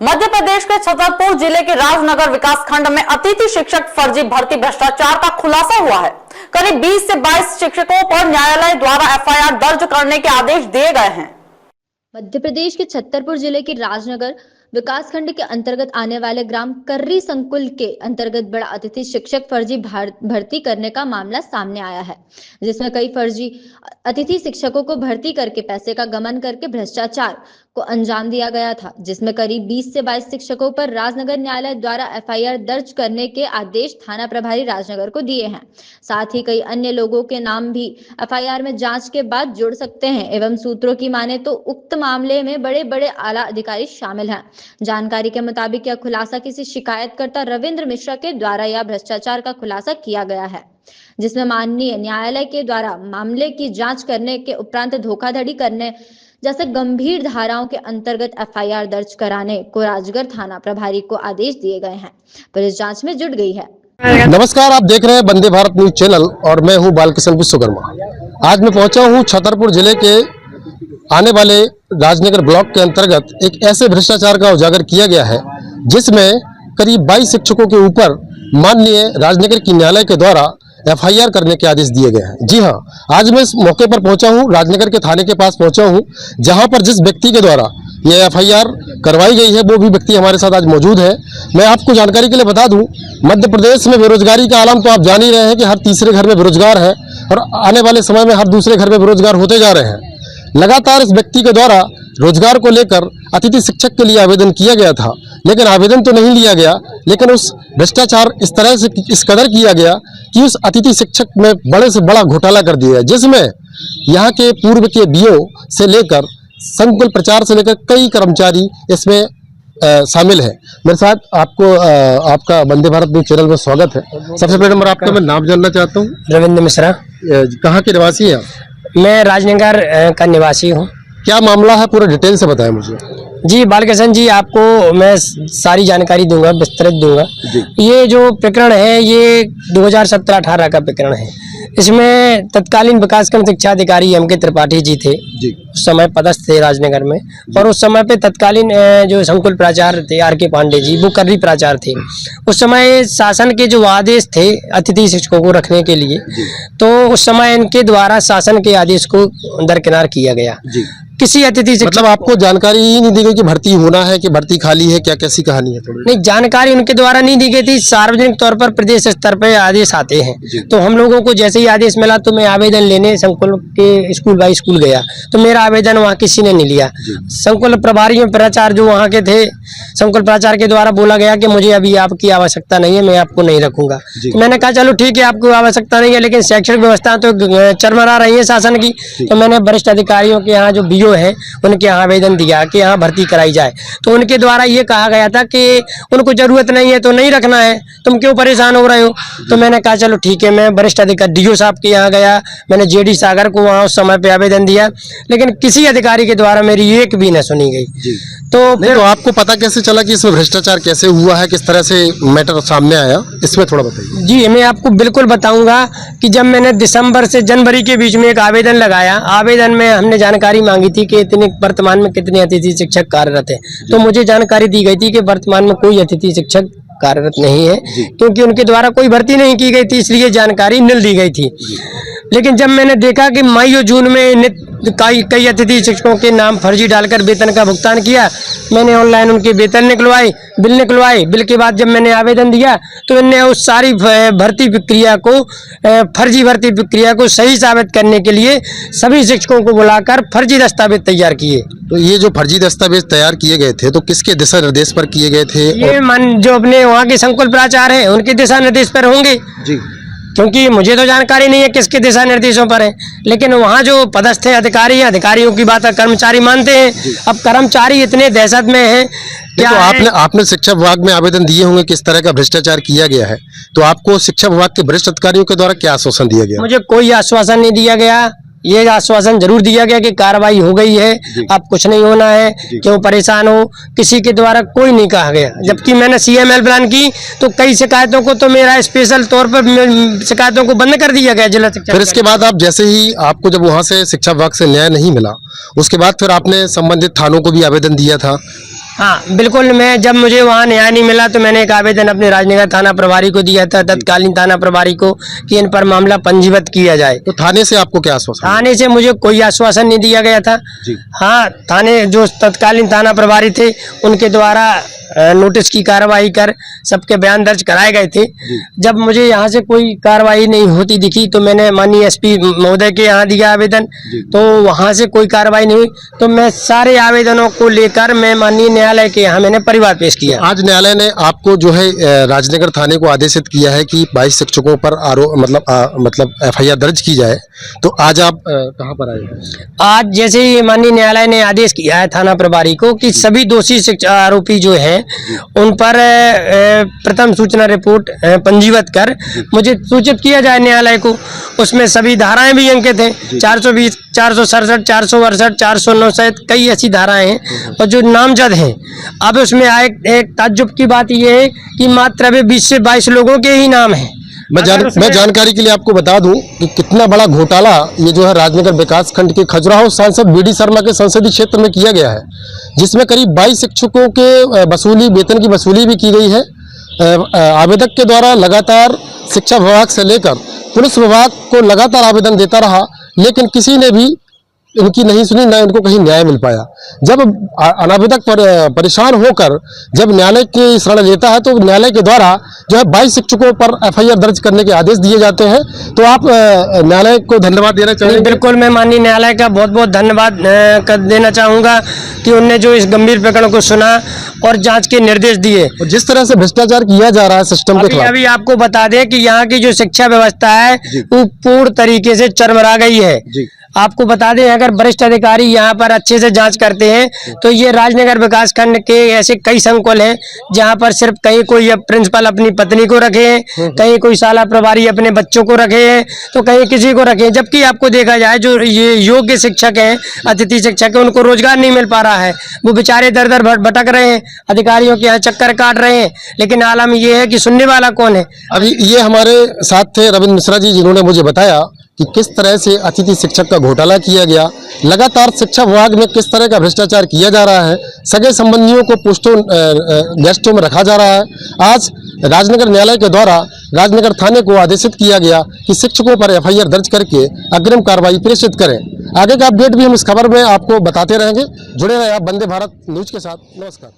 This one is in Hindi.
मध्य प्रदेश के छतरपुर जिले के राजनगर विकास खंड में अतिथि शिक्षक फर्जी भर्ती भ्रष्टाचार का खुलासा हुआ है। करीब 20 से 22 शिक्षकों पर न्यायालय द्वारा एफआईआर दर्ज करने के आदेश दिए गए हैं। मध्य प्रदेश के छतरपुर जिले के राजनगर विकास खंड के अंतर्गत आने वाले ग्राम कर्री संकुल के अंतर्गत बड़ा अतिथि शिक्षक फर्जी भर्ती करने का मामला सामने आया है, जिसमें कई फर्जी अतिथि शिक्षकों को भर्ती करके पैसे का गमन करके भ्रष्टाचार को अंजाम दिया गया था, जिसमें करीब 20 से 22 शिक्षकों पर राजनगर न्यायालय द्वारा एफआईआर दर्ज करने के आदेश थाना प्रभारी राजनगर को दिए हैं। साथ ही कई अन्य लोगों के नाम भी एफआईआर में जांच के बाद जुड़ सकते हैं। एवं सूत्रों की माने तो उक्त मामले में बड़े बड़े आला अधिकारी शामिल हैं। जानकारी के मुताबिक यह खुलासा किसी शिकायतकर्ता रविंद्र मिश्रा के द्वारा यह भ्रष्टाचार का खुलासा किया गया है, जिसमें माननीय न्यायालय के द्वारा मामले की जांच करने के उपरांत धोखाधड़ी करने जैसे गंभीर धाराओं के अंतर्गत एफआईआर दर्ज कराने को राजगढ़ थाना प्रभारी को आदेश दिए गए हैं। पुलिस जांच में जुट गई है। नमस्कार, आप देख रहे हैं वंदे भारत न्यूज चैनल और मैं हूं बालकिशन विश्वकर्मा। आज मैं पहुंचा हूं छतरपुर जिले के आने वाले राजनगर ब्लॉक के अंतर्गत एक ऐसे भ्रष्टाचार का उजागर किया गया है जिसमें करीब 22 शिक्षकों के ऊपर माननीय राजनगर की न्यायालय के द्वारा एफआईआर करने के आदेश दिए गए हैं। जी हां, आज मैं इस मौके पर पहुंचा हूं, राजनगर के थाने के पास पहुंचा हूं, जहां पर जिस व्यक्ति के द्वारा ये एफआईआर करवाई गई है वो भी व्यक्ति हमारे साथ आज मौजूद है। मैं आपको जानकारी के लिए बता दूं, मध्य प्रदेश में बेरोजगारी का आलम तो आप जान ही रहे हैं कि हर तीसरे घर में बेरोजगार है और आने वाले समय में हर दूसरे घर में बेरोजगार होते जा रहे हैं। लगातार इस व्यक्ति के द्वारा रोजगार को लेकर अतिथि शिक्षक के लिए आवेदन किया गया था, लेकिन आवेदन तो नहीं लिया गया, लेकिन उस भ्रष्टाचार इस तरह से इस कदर किया गया कि उस अतिथि शिक्षक में बड़े से बड़ा घोटाला कर दिया, जिसमें यहाँ के पूर्व के बीओ से लेकर संकुल प्रचार से लेकर कई कर्मचारी इसमें शामिल है। मेरे साथ आपका वंदे भारत न्यूज चैनल में स्वागत है। सबसे पहले नंबर आपका मैं नाम जानना चाहता हूँ। रविंद्र मिश्रा। कहाँ के निवासी हैं आप? मैं राजनगर का निवासी हूँ। क्या मामला है, पूरा डिटेल से बताएं मुझे। जी बालकिशन जी, आपको मैं सारी जानकारी दूंगा, विस्तृत दूंगा। ये जो प्रकरण है ये 2017-18 का प्रकरण है। इसमें तत्कालीन विकासखंड शिक्षा अधिकारी एम के त्रिपाठी जी थे, उस समय पदस्थ थे राजनगर में, और उस समय पे तत्कालीन जो संकुल प्राचार्य थे आर के पांडे जी, वो कर्री प्राचार्य थे। उस समय शासन के जो आदेश थे अतिथि शिक्षकों को रखने के लिए, तो उस समय इनके द्वारा शासन के आदेश को दरकिनार किया गया। किसी अतिथि शिक्षक, मतलब आपको जानकारी ही नहीं दी गई कि भर्ती होना है कि भर्ती खाली है, क्या कैसी कहानी है? थोड़ी नहीं, जानकारी उनके द्वारा नहीं दी गई थी। सार्वजनिक तौर पर प्रदेश स्तर पर आदेश आते हैं, तो हम लोगों को जैसे ही आदेश मिला तो मैं आवेदन लेने संकुल के स्कूल बाई स्कूल गया, तो मेरा आवेदन वहाँ किसी ने नहीं लिया। संकुल प्रभारी प्राचार्य जो वहाँ के थे, संकुल प्राचार्य के द्वारा बोला गया कि मुझे अभी आपकी आवश्यकता नहीं है, मैं आपको नहीं रखूंगा। तो मैंने कहा चलो ठीक है, आपको आवश्यकता नहीं है, लेकिन शैक्षणिक व्यवस्था तो चरमरा रही है शासन की। तो मैंने वरिष्ठ अधिकारियों के यहाँ जो बीओ है उनके यहाँ आवेदन दिया कि यहाँ भर्ती कराई जाए। तो उनके द्वारा ये कहा गया था कि उनको जरूरत नहीं है तो नहीं रखना है, तुम क्यों परेशान हो रहे हो। तो मैंने कहा चलो ठीक है, मैं वरिष्ठ अधिकारी डीओ साहब के यहाँ गया, मैंने जेडी सागर को वहाँ उस समय पे आवेदन दिया, लेकिन किसी अधिकारी के द्वारा मेरी एक भी न सुनी गई। तो फिर आपको पता कैसे चला कि इसमें भ्रष्टाचार कैसे हुआ है, किस तरह से मैटर सामने आया, इसमें थोड़ा बताइए। जी मैं आपको बिल्कुल बताऊंगा कि जब मैंने दिसंबर से जनवरी के बीच में एक आवेदन लगाया, आवेदन में हमने जानकारी मांगी थी कि वर्तमान में कितने अतिथि शिक्षक कार्यरत हैं, तो मुझे जानकारी दी गई थी कि वर्तमान में कोई अतिथि शिक्षक कार्यरत नहीं है, क्योंकि उनके द्वारा कोई भर्ती नहीं की गई थी, इसलिए जानकारी निल दी गई थी। लेकिन जब मैंने देखा कि मई और जून में कई अतिथि शिक्षकों के नाम फर्जी डालकर वेतन का भुगतान किया, मैंने ऑनलाइन उनके वेतन निकलवाए, बिल निकलवाए। बिल के बाद जब मैंने आवेदन दिया तो इनने उस सारी भर्ती प्रक्रिया को, फर्जी भर्ती प्रक्रिया को सही साबित करने के लिए सभी शिक्षकों को बुलाकर फर्जी दस्तावेज तैयार किए। तो ये जो फर्जी दस्तावेज तैयार किए गए थे तो किसके दिशा निर्देश पर किए गए थे? ये जो अपने वहाँ के संकुल प्राचार्य हैं उनके दिशा निर्देश पर होंगे जी, क्योंकि मुझे तो जानकारी नहीं है किसके दिशा निर्देशों पर है, लेकिन वहाँ जो पदस्थ है अधिकारी हैं, अधिकारियों की बात कर्मचारी मानते हैं। अब कर्मचारी इतने दहशत में हैं। क्या तो आपने शिक्षा विभाग में आवेदन दिए होंगे, किस तरह का भ्रष्टाचार किया गया है, तो आपको शिक्षा विभाग के वरिष्ठ अधिकारियों के द्वारा क्या आश्वासन दिया गया? मुझे कोई आश्वासन नहीं दिया गया। ये आश्वासन जरूर दिया गया कि कार्रवाई हो गई है, अब कुछ नहीं होना है, क्यों परेशान हो, किसी के द्वारा कोई नहीं कहा गया। जबकि मैंने CML प्लान की तो कई शिकायतों को तो मेरा स्पेशल तौर पर शिकायतों को बंद कर दिया गया जिला शिक्षा। फिर इसके बाद आप जैसे ही आपको जब वहाँ से शिक्षा विभाग से न्याय नहीं मिला, उसके बाद फिर आपने संबंधित थानों को भी आवेदन दिया था, हाँ बिल्कुल, मैं जब मुझे वहाँ न्याय नहीं मिला तो मैंने एक आवेदन अपने राजनगर थाना प्रभारी को दिया था, तत्कालीन थाना प्रभारी को, कि इन पर मामला पंजीबद्ध किया जाए। तो थाने से आपको क्या आश्वासन? थाने से मुझे कोई आश्वासन नहीं दिया गया था। जी। हाँ, थाने जो तत्कालीन थाना प्रभारी थे उनके द्वारा नोटिस की कार्रवाई कर सबके बयान दर्ज कराए गए थे। जब मुझे यहाँ से कोई कार्रवाई नहीं होती दिखी तो मैंने माननीय एसपी महोदय के यहाँ दिया आवेदन, तो वहाँ से कोई कार्रवाई नहीं हुई, तो मैं सारे आवेदनों को लेकर मैं माननीय न्यायालय के यहाँ मैंने परिवार पेश किया। आज न्यायालय ने आपको जो है राजनगर थाने को आदेशित किया है कि 22 शिक्षकों पर मतलब एफआईआर दर्ज की जाए, तो आज आप कहाँ पर आए? आज जैसे ही माननीय न्यायालय ने आदेश किया है थाना प्रभारी को कि सभी दोषी आरोपी जो हैं उन पर प्रथम सूचना रिपोर्ट पंजीबद्ध कर मुझे सूचित किया जाए न्यायालय को। उसमें सभी धाराएं भी अंकित हैं, 420, 467, 468, 409 सहित कई ऐसी धाराएं हैं और जो नामजद हैं। अब उसमें एक ताज्जुब की बात यह है कि मात्र अभी 20 से 22 लोगों के ही नाम हैं। मैं जानकारी के लिए आपको बता दूं कि कितना बड़ा घोटाला ये जो है राजनगर विकास खंड के खजुराहो सांसद बीडी शर्मा के संसदीय क्षेत्र में किया गया है, जिसमें करीब 22 शिक्षकों के वेतन की वसूली भी की गई है। आवेदक के द्वारा लगातार शिक्षा विभाग से लेकर पुलिस विभाग को लगातार आवेदन देता रहा, लेकिन किसी ने भी इनकी नहीं सुनी, न इनको कहीं न्याय मिल पाया। जब अनावेदक परेशान होकर जब न्यायालय की शरण लेता है तो न्यायालय के द्वारा जो है 22 शिक्षकों पर एफआईआर दर्ज करने के आदेश दिए जाते हैं। तो आप न्यायालय को धन्यवाद देना चाहेंगे? बिल्कुल, मैं माननीय न्यायालय का बहुत बहुत धन्यवाद देना चाहूँगा कि उनने जो इस गंभीर प्रकरण को सुना और जाँच के निर्देश दिए। जिस तरह से भ्रष्टाचार किया जा रहा है सिस्टम के खिलाफ, अभी आपको बता दें कि यहाँ की जो शिक्षा व्यवस्था है वो पूर्ण तरीके से चरमरा गई है। आपको बता दें, अगर वरिष्ठ अधिकारी यहाँ पर अच्छे से जांच करते हैं तो ये राजनगर विकास खंड के ऐसे कई संकुल हैं जहाँ पर सिर्फ कहीं कोई प्रिंसिपल अपनी पत्नी को रखे हैं, कहीं कोई शाला प्रभारी अपने बच्चों को रखे हैं, तो कहीं किसी को रखे हैं। जबकि आपको देखा जाए जो ये योग्य शिक्षक हैं, अतिथि शिक्षक हैं, उनको रोजगार नहीं मिल पा रहा है। वो बेचारे दर दर भटक रहे हैं, अधिकारियों के यहाँ चक्कर काट रहे हैं, लेकिन आलम ये है कि सुनने वाला कौन है। अभी ये हमारे साथ थे रविंद्र मिश्रा जी, जिन्होंने मुझे बताया कि किस तरह से अतिथि शिक्षक का घोटाला किया गया, लगातार शिक्षा विभाग में किस तरह का भ्रष्टाचार किया जा रहा है, सगे संबंधियों को पोस्टों गेस्टों में रखा जा रहा है। आज राजनगर न्यायालय के द्वारा राजनगर थाने को आदेशित किया गया कि शिक्षकों पर एफआईआर दर्ज करके अग्रिम कार्रवाई प्रेषित करें। आगे का अपडेट भी हम इस खबर में आपको बताते रहेंगे। जुड़े रहे आप वंदे भारत न्यूज के साथ। नमस्कार।